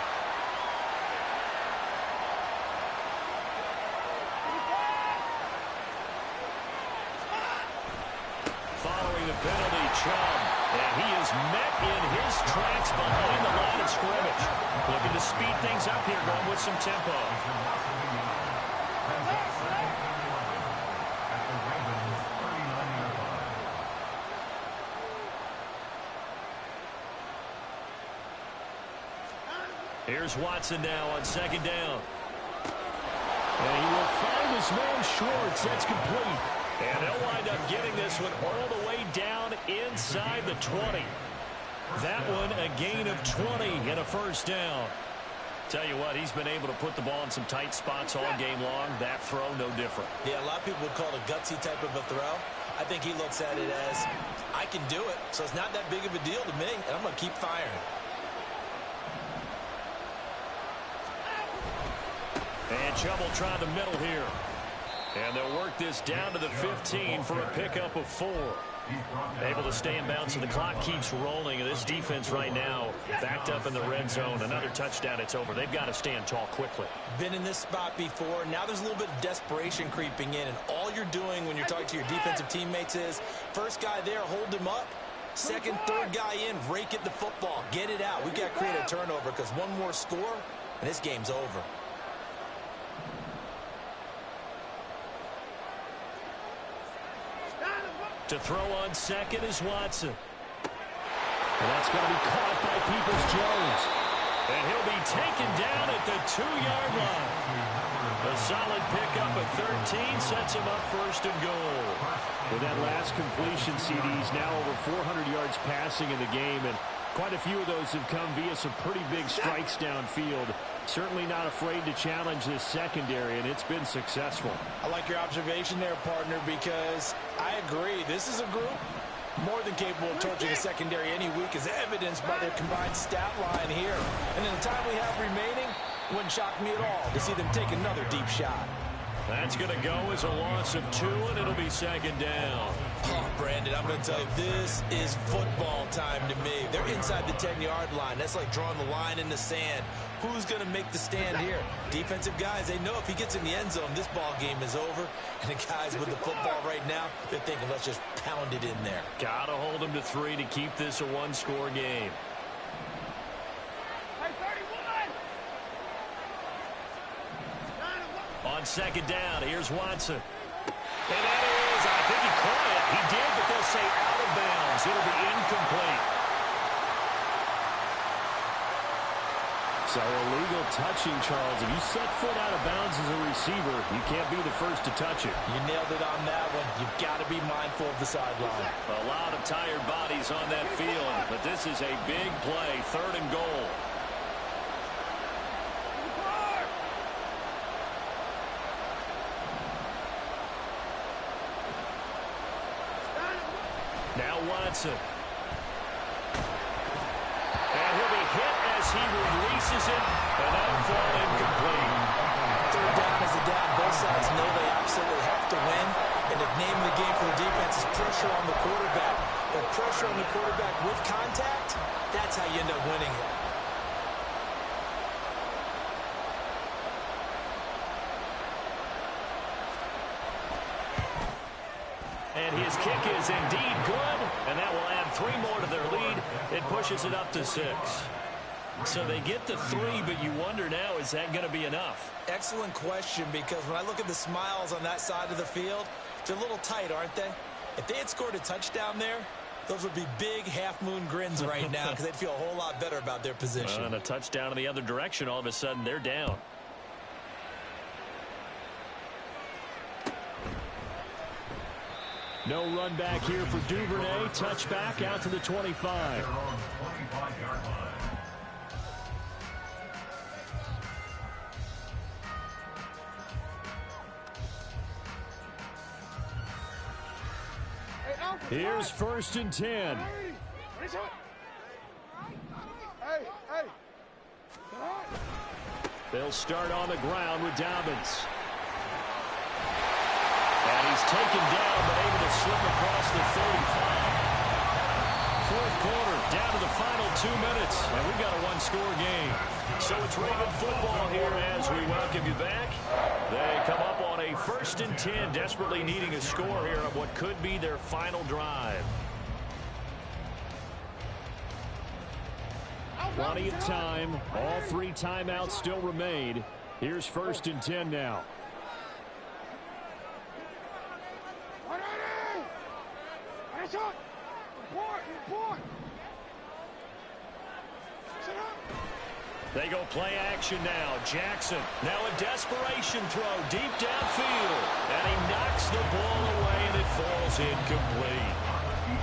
Following the penalty, Chubb. And he is met in his tracks behind the line of scrimmage. Looking to speed things up here, going with some tempo. Here's Watson now on second down. And he will find his man Schwartz. That's complete. And they'll wind up getting this one all the way down inside the 20. That one a gain of 20 and a first down. Tell you what, he's been able to put the ball in some tight spots all game long. That throw, no different. Yeah, a lot of people would call it a gutsy type of a throw. I think he looks at it as, I can do it, so it's not that big of a deal to me, and I'm going to keep firing. And Chubb will try the middle here. And they'll work this down to the 15 for a pickup of 4. Able to stay in bounds, so the clock keeps rolling. And this defense right now backed up in the red zone. Another touchdown, it's over. They've got to stand tall quickly. Been in this spot before. Now there's a little bit of desperation creeping in. And all you're doing when you're talking to your defensive teammates is, first guy there, hold him up. Second, third guy in, rake at the football. Get it out. We've got to create a turnover because one more score, and this game's over. To throw on second is Watson. And that's going to be caught by Peoples-Jones. And he'll be taken down at the 2-yard line. A solid pickup of 13 sets him up first and goal. With that last completion, CD's now over 400 yards passing in the game, and quite a few of those have come via some pretty big strikes downfield. Certainly not afraid to challenge this secondary, and it's been successful. I like your observation there, partner, because I agree. This is a group more than capable of torching a secondary any week, as evidenced by their combined stat line here. And in the time we have remaining, wouldn't shock me at all to see them take another deep shot. That's going to go as a loss of 2, and it'll be second down. Oh, Brandon, I'm going to tell you, this is football time to me. They're inside the 10-yard line. That's like drawing the line in the sand. Who's going to make the stand here? Defensive guys, they know if he gets in the end zone, this ball game is over. And the guys with the football right now, they're thinking, let's just pound it in there. Got to hold them to 3 to keep this a one-score game. On second down, here's Watson. And that is, I think he caught it. He did, but they'll say out of bounds. It'll be incomplete. So illegal touching, Charles. If you set foot out of bounds as a receiver, you can't be the first to touch it. You nailed it on that one. You've got to be mindful of the sideline. A lot of tired bodies on that field, but this is a big play, 3rd and goal. Now Watson. And he'll be hit as he releases it, and that'll fall incomplete. Third down is a down. Both sides know they absolutely have to win. And the name of the game for the defense is pressure on the quarterback. But pressure on the quarterback with contact, that's how you end up winning it. And his kick is indeed good, and that will add 3 more to their lead. It pushes it up to 6. So they get the 3, but you wonder now, is that going to be enough? Excellent question, because when I look at the smiles on that side of the field, they're a little tight, aren't they? If they had scored a touchdown there, those would be big half-moon grins right now because they'd feel a whole lot better about their position. And a touchdown in the other direction, all of a sudden they're down. No run back here for Duvernay. Touchback out to the 25. They're on the 25-yard line. Here's 1st and 10. Hey, hey. He'll start on the ground with Dobbins. And he's taken down, but able to slip across the 35. Fourth quarter, down to the final 2 minutes, and we've got a one-score game. So it's Raven football here as we welcome you back. They come up on a 1st and 10, desperately needing a score here on what could be their final drive. Plenty of time. All 3 timeouts still remain. Here's 1st and 10 now. They go play action now. Jackson, now a desperation throw deep downfield. And he knocks the ball away, and it falls incomplete.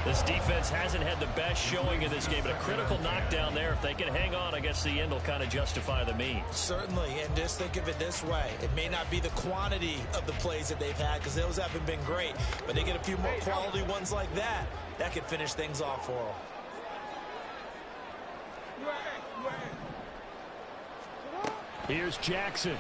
This defense hasn't had the best showing in this game, but a critical knockdown there. If they can hang on, I guess the end will kind of justify the means. Certainly, and just think of it this way. It may not be the quantity of the plays that they've had because those haven't been great, but they get a few more quality ones like that. That could finish things off for them. Here's Jackson.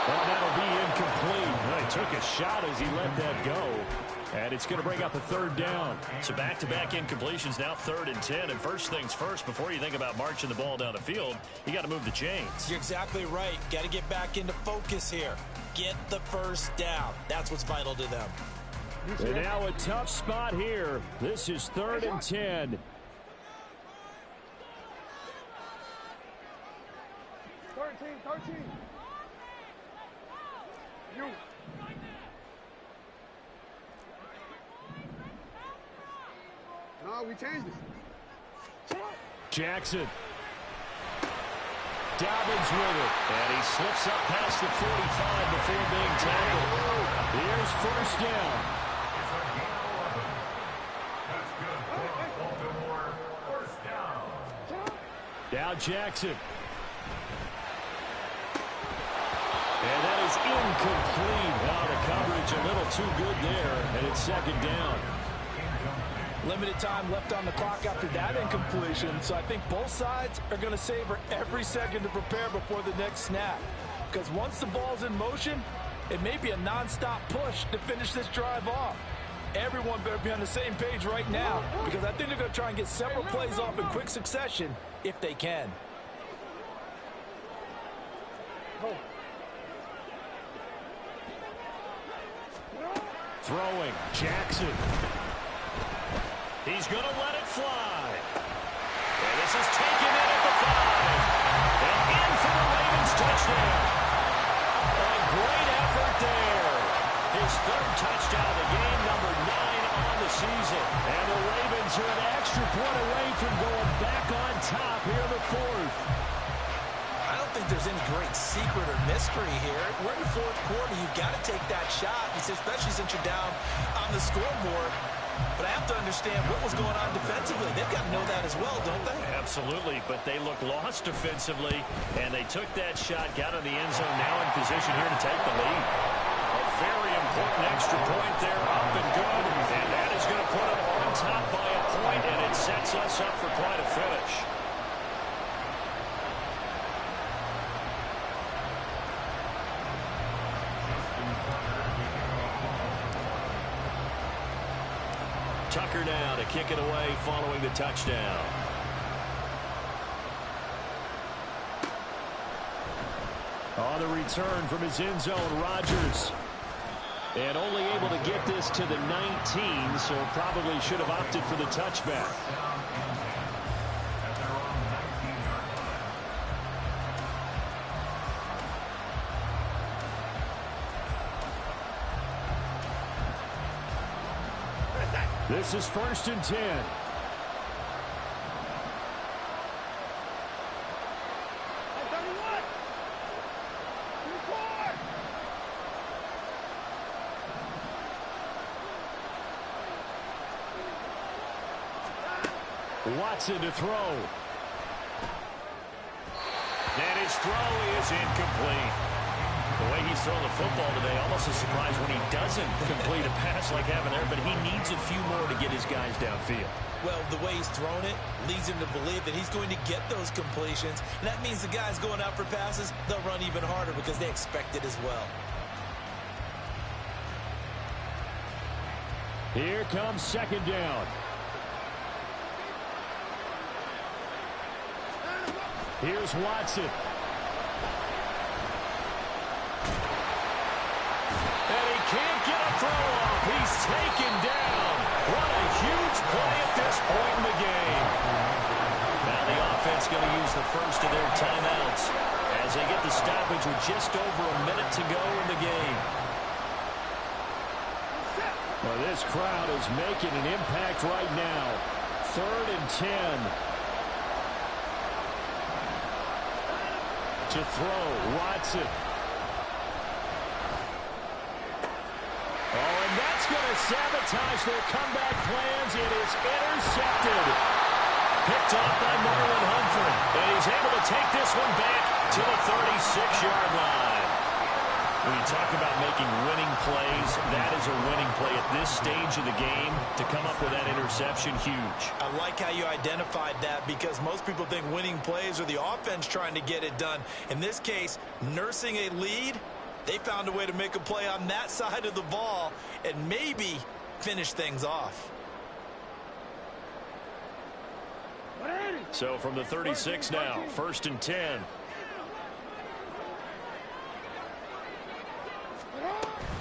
Well, that'll be incomplete. Well, he took a shot as he let that go. And it's going to bring up a 3rd down. So back-to-back incompletions, now 3rd and 10. And first things first, before you think about marching the ball down the field, you got to move the chains. You're exactly right. Got to get back into focus here. Get the first down. That's what's vital to them. And now a tough spot here. This is 3rd and 10. 13. You. No, we changed it. Jackson. Dobbins with it. And he slips up past the 45 before being tackled. Here's 1st down. It's a gain of 11. That's good for Baltimore. 1st down. Now Jackson. And that is incomplete. Wow, the coverage a little too good there, and it's 2nd down. Limited time left on the clock after that incompletion, so I think both sides are going to savor every second to prepare before the next snap. Because once the ball's in motion, it may be a non-stop push to finish this drive off. Everyone better be on the same page right now, because I think they're going to try and get several plays off in quick succession if they can. Throwing, Jackson. He's going to let it fly. And this is taken in at the 5. And in for the Ravens touchdown. A great effort there. His 3rd touchdown of the game, number 9 on the season. And the Ravens are an extra point away from going back on top here in the 4th. I don't think there's any great secret or mystery here. We're in the 4th quarter. You've got to take that shot, especially since you're down on the scoreboard. But I have to understand what was going on defensively. They've got to know that as well, don't they? Absolutely, but they look lost defensively, and they took that shot, got in the end zone, now in position here to take the lead. A very important extra point there, up and good, and that is going to put them on top by a point, and it sets us up for quite a finish. Tucker now to kick it away following the touchdown. On the return from his end zone, Rodgers. And only able to get this to the 19, so probably should have opted for the touchback. This is 1st and 10. Watson to throw. And his throw is incomplete. The way he's throwing the football today, almost a surprise when he doesn't complete a pass like having there, but he needs a few more to get his guys downfield. Well, the way he's thrown it leads him to believe that he's going to get those completions. And that means the guys going out for passes, they'll run even harder because they expect it as well. Here comes second down. Here's Watson. And he can't get a throw off. He's taken down. What a huge play at this point in the game. Now the offense going to use the first of their timeouts as they get the stoppage with just over a minute to go in the game. Well, this crowd is making an impact right now. 3rd and 10. To throw, Watson. Oh, and that's going to sabotage their comeback plans. It is intercepted. Picked off by Marlon Humphrey. And he's able to take this one back to the 36-yard line. When you talk about making winning plays, that is a winning play at this stage of the game. To come up with that interception, huge. I like how you identified that because most people think winning plays are the offense trying to get it done. In this case, nursing a lead, they found a way to make a play on that side of the ball and maybe finish things off. So from the 36 now, 1st and 10.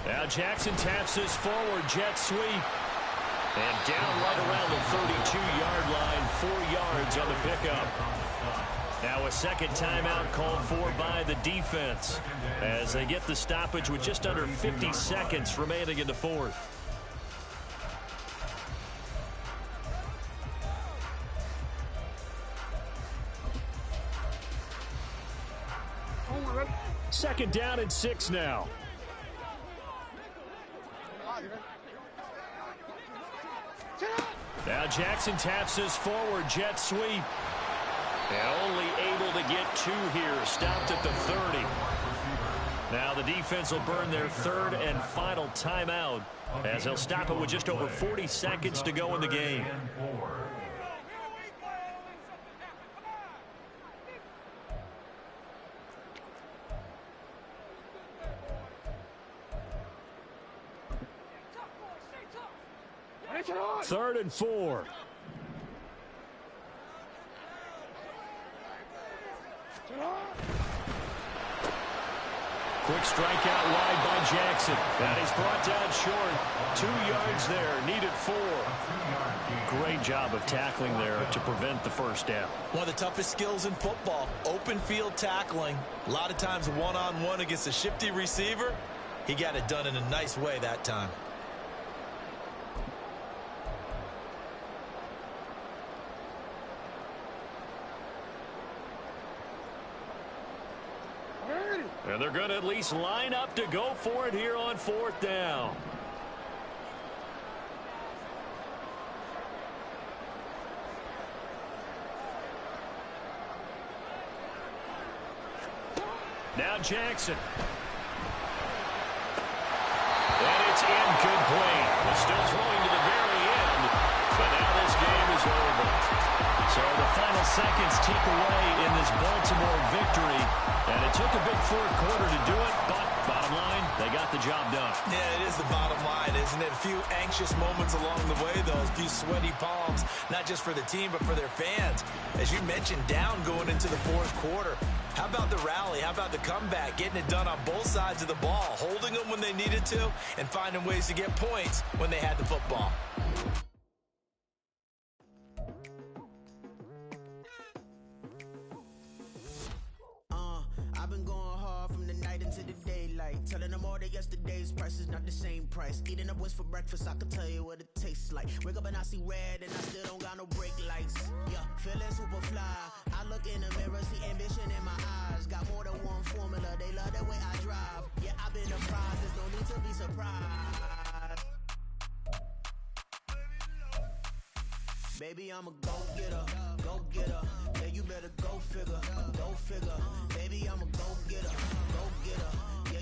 Now Jackson taps this forward jet sweep. And down right around the 32-yard line, 4 yards on the pickup. Now a second timeout called for by the defense as they get the stoppage with just under 50 seconds remaining in the fourth. Second down and 6 now. Now Jackson taps his forward jet sweep. And only able to get 2 here. Stopped at the 30. Now the defense will burn their 3rd and final timeout as they'll stop it with just over 40 seconds to go in the game. Third and 4. Quick strikeout wide by Jackson. And he's brought down short. 2 yards there. Needed 4. Great job of tackling there to prevent the first down. One of the toughest skills in football, open field tackling. A lot of times one-on-one against a shifty receiver. He got it done in a nice way that time. And they're going to at least line up to go for it here on 4th down. Now Jackson. And it's incomplete. They're still throwing to the very end. But now this game is over. So the final seconds tick away in this Baltimore victory. And it took a big 4th quarter to do it, but bottom line, they got the job done. Yeah, it is the bottom line, isn't it? A few anxious moments along the way, though. A few sweaty palms, not just for the team, but for their fans. As you mentioned, down going into the 4th quarter. How about the rally? How about the comeback? Getting it done on both sides of the ball, holding them when they needed to, and finding ways to get points when they had the football. I've been going hard from the night into the daylight, telling them all that yesterday's price is not the same price. Eating up what's for breakfast, I can tell you what it tastes like. Wake up and I see red and I still don't got no brake lights. Yeah, feeling super fly. I look in the mirror, see ambition in my eyes. Got more than one formula, they love the way I drive. Yeah, I've been a prize, there's no need to be surprised. Baby, I'm a go-getter, go-getter. Yeah, you better go figure, go figure. Baby, I'm a go-getter, go-getter. Yeah,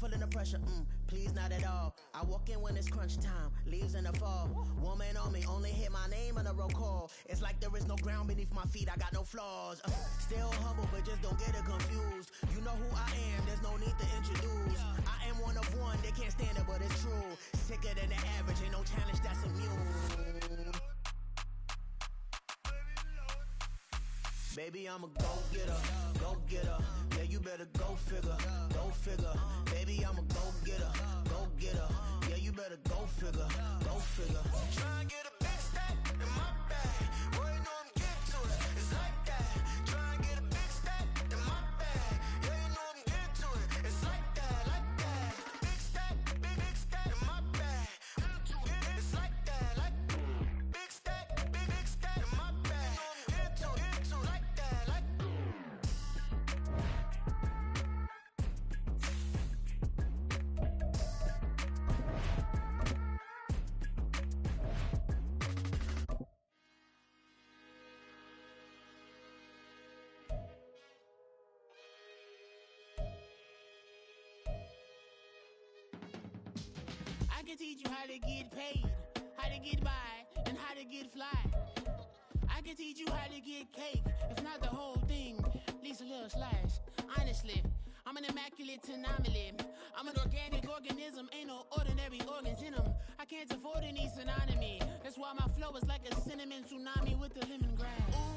feeling the pressure, please not at all. I walk in when it's crunch time, leaves in the fall. Woman on me, only hit my name on a roll call. It's like there is no ground beneath my feet, I got no flaws. Still humble, but just don't get it confused. You know who I am, there's no need to introduce. I am one of one, they can't stand it, but it's true. Sicker than the average, ain't no challenge that's immune. Baby, I'm a go-getter, go-getter. Yeah, you better go figure, go figure. Baby, I'm a go-getter, go-getter. Yeah, you better go figure, go figure. Try and get a big stack in my bag. Boy, you know I'm getting to it. It's like that. Try and get a big stack in my bag. Yeah, you know I'm getting to it. It's like that, like that. Big stack, big stack in my bag. It's like that, like big stack, big stack in my bag. You know I'm getting to it, like that, like. I can teach you how to get paid, how to get by, and how to get fly. I can teach you how to get cake, if not the whole thing, at least a little slice. Honestly, I'm an immaculate anomaly. I'm an organic organism, ain't no ordinary organs in them. I can't afford any synonymy. That's why my flow is like a cinnamon tsunami with the lemongrass. Ooh.